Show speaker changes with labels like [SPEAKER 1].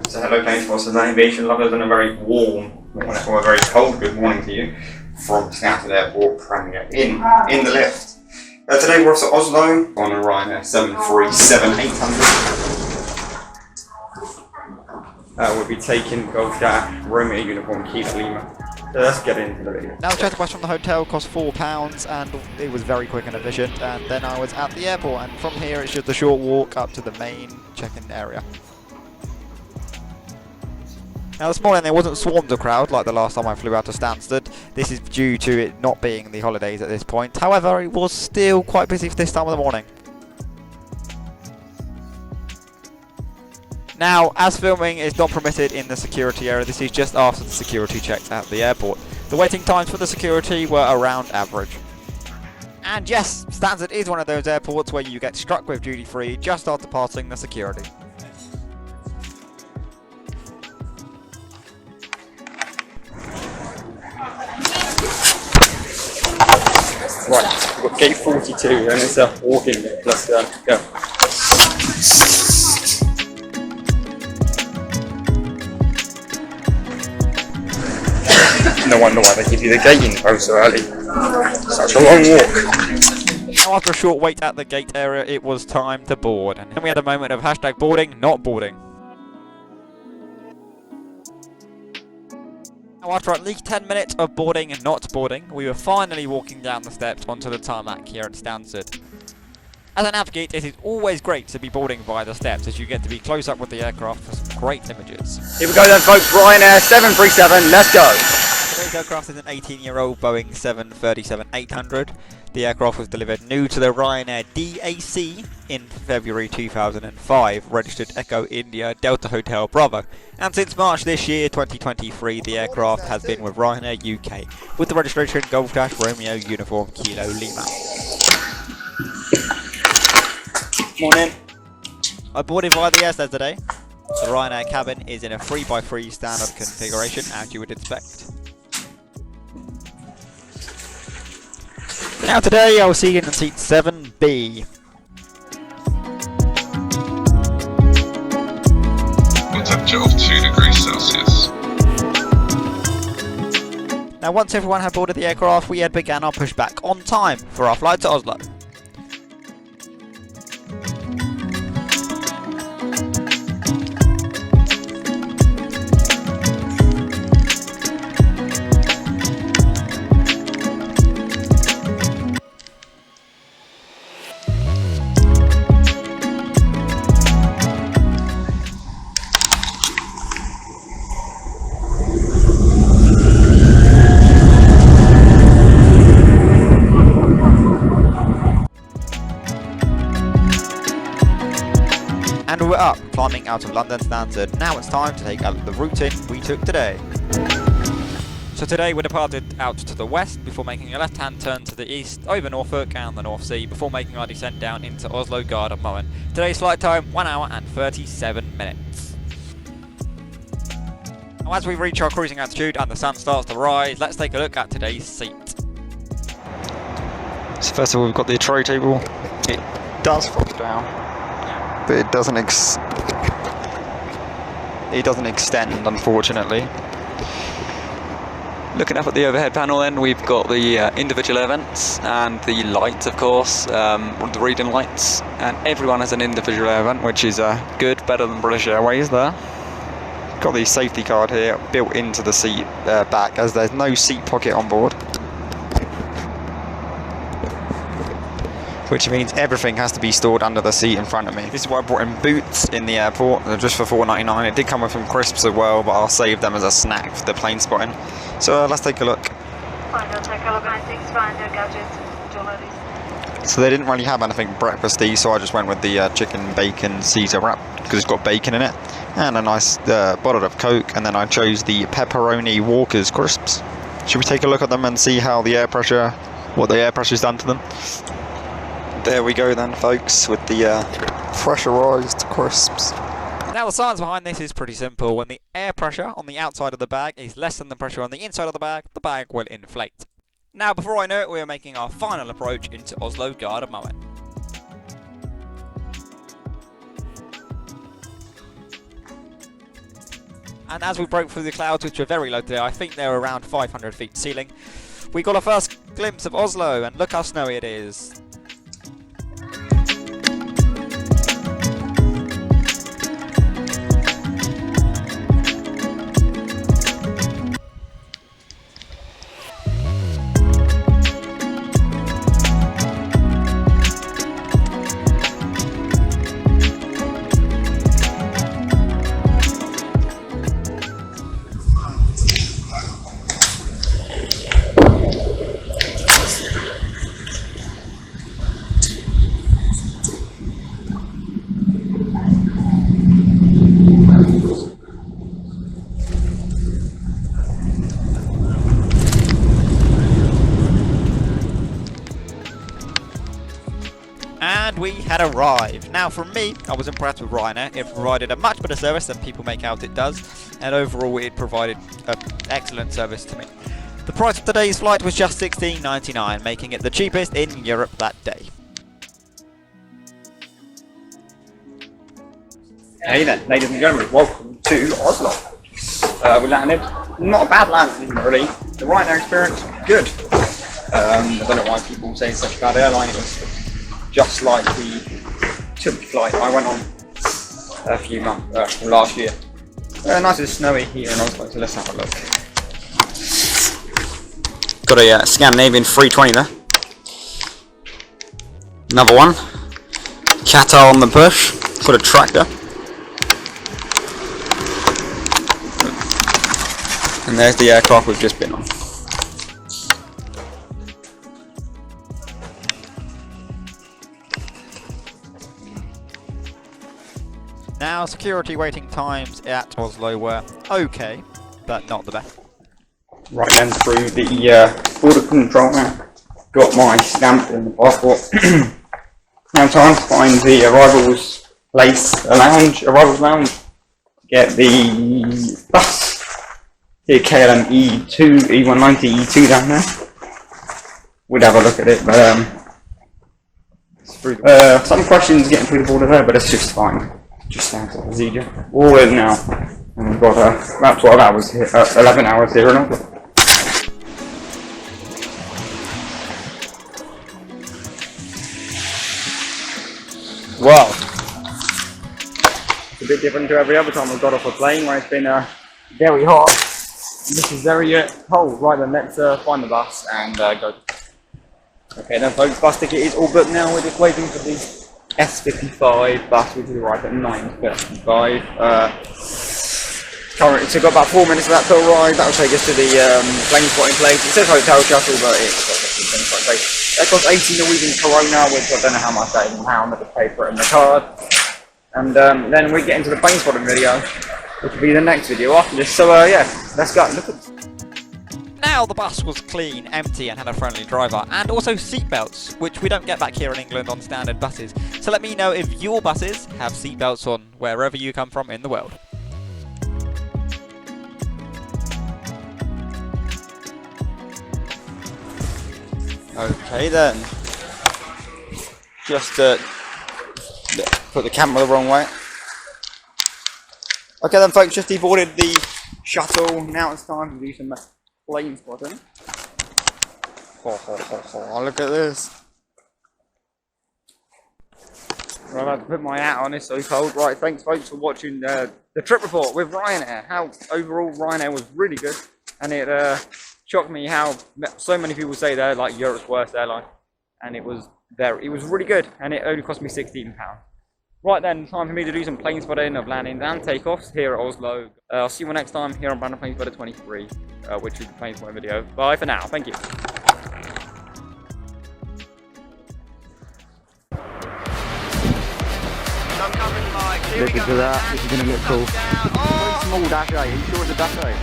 [SPEAKER 1] So hello Planespotters and aviation lovers, and a very warm, or a very cold good morning to you from Stansted Airport, Premier in the lift. Today we're off to Oslo on a Ryanair 737-800. We'll be taking Golf Dash, Romeo Uniform, Kilo Lima. So let's get into the video.
[SPEAKER 2] Now the charter bus from the hotel cost £4 and it was very quick and efficient, and then I was at the airport, and from here it's just a short walk up to the main check-in area. Now this morning there wasn't swarms of crowd like the last time I flew out to Stansted. This is due to it not being the holidays at this point. However, it was still quite busy for this time of the morning. Now, as filming is not permitted in the security area, this is just after the security checks at the airport. The waiting times for the security were around average. And yes, Stansted is one of those airports where you get struck with duty free just after passing the security.
[SPEAKER 1] Right, we've got gate 42 and it's a walk-in bit. Let's go. No wonder why they give you the gate info so early. Such a long walk.
[SPEAKER 2] Now after a short wait at the gate area, it was time to board. And then we had a moment of hashtag boarding, not boarding. Now after at least 10 minutes of boarding and not boarding, we were finally walking down the steps onto the tarmac here at Stansted. As a navigate, it is always great to be boarding via the steps, as you get to be close up with the aircraft for some great images.
[SPEAKER 1] Here we go then folks, Ryanair 737, let's go!
[SPEAKER 2] Today's aircraft is an 18-year-old Boeing 737-800. The aircraft was delivered new to the Ryanair DAC in February 2005, registered Echo India Delta Hotel Bravo. And since March this year, 2023, the aircraft has been with Ryanair UK, with the registration Golf Dash Romeo Uniform Kilo Lima.
[SPEAKER 1] Morning.
[SPEAKER 2] I boarded via the airside today. The Ryanair cabin is in a 3x3 standard configuration, as you would expect. Now today I was seated in seat 7B.
[SPEAKER 3] Temperature of 2 degrees Celsius.
[SPEAKER 2] Now once everyone had boarded the aircraft, we had begun our pushback on time for our flight to Oslo. And we're up, climbing out of London Stansted. Now it's time to take out the routing we took today. So today we departed out to the west before making a left-hand turn to the east over Norfolk and the North Sea before making our descent down into Oslo Gardermoen. Today's flight time, 1 hour and 37 minutes. Now as we reach our cruising altitude and the sun starts to rise, let's take a look at today's seat.
[SPEAKER 4] So first of all, we've got the tray table. It does fold down, but it doesn't extend, unfortunately. Looking up at the overhead panel then, we've got the individual air vents and the lights, of course, the reading lights, and everyone has an individual air vent, which is good, better than British Airways there. Got the safety card here built into the seat back, as there's no seat pocket on board, which means everything has to be stored under the seat in front of me. This is why I brought in boots in the airport, just for $4.99. It did come with some crisps as well, but I'll save them as a snack for the plane spotting. So let's take a look. So they didn't really have anything breakfasty, so I just went with the chicken bacon Caesar wrap, because it's got bacon in it, and a nice bottle of Coke, and then I chose the pepperoni Walker's crisps. Should we take a look at them and see how the air pressure, what the air pressure's done to them? There we go then, folks, with the pressurized crisps.
[SPEAKER 2] Now the science behind this is pretty simple. When the air pressure on the outside of the bag is less than the pressure on the inside of the bag will inflate. Now before I know it, we are making our final approach into Oslo Gardermoen. and as we broke through the clouds, which were very low today, I think they were around 500 feet ceiling, we got our first glimpse of Oslo, and look how snowy it is. And we had arrived. Now from me, I was impressed with Ryanair. It provided a much better service than people make out it does, and overall it provided an excellent service to me. The price of today's flight was just $16.99, making it the cheapest in Europe that day.
[SPEAKER 1] Hey then, ladies and gentlemen, welcome to Oslo. We landed, not a bad landing really. The Ryanair Experience, good. I don't know why people say it's such a bad airline. It was just like the Turkish flight I went on a few months, last year. Nice and snowy here in Oslo, so let's have a look. Got a Scandinavian 320 there. Another one. Qatar on the push. Got a tractor. And there's the aircraft we've just been on.
[SPEAKER 2] Now, security waiting times at Oslo were okay, but not the best.
[SPEAKER 1] Right then, through the border control now. Got my stamp in the passport. Now time to find the arrivals lounge. Get the bus. The KLM E190 E2 down there. We'd have a look at it, but some questions getting through the border there, but it's just fine. Just sounds like easier. All in now, and we've got about 12 hours here, 11 hours here in Oslo. Wow, it's a bit different to every other time I've got off a plane where it's been very hot. This is very cold. Right then, let's find the bus and go. Okay then folks, bus ticket is all booked now. We're just waiting for the S55 bus, which will arrive at 9:35. Currently, so we've got about 4 minutes of that to arrive. That'll take us to the plane spotting place. It says hotel shuttle, but it's got the plane spotting place. That costs 80 Norwegian krona, which I don't know how much that is in pound. I just pay for it in the card. And then we get into the plane spotting video, which will be the next video after this. So yeah, let's go. Look at.
[SPEAKER 2] Now the bus was clean, empty, and had a friendly driver, and also seatbelts, which we don't get back here in England on standard buses. So let me know if your buses have seatbelts on wherever you come from in the world.
[SPEAKER 1] Okay then. Just put the camera the wrong way. Okay then folks, just deboarded the shuttle. Now it's time to do some plane spotting. Look at this. Right, I'm about to put my hat on, it's so cold. Right, thanks folks for watching the trip report with Ryanair. How overall Ryanair was really good, and it shocked me how so many people say they're like Europe's worst airline, and it was really good, and it only cost me £16. Right then, time for me to do some plane spotting of landings and takeoffs here at Oslo. I'll see you all next time here on Brandon Planespotter23, which is the plane spotting video. Bye for now, thank you.
[SPEAKER 5] Listen to that, this is going to look cool. Small dash 8, are you sure it's a dash 8?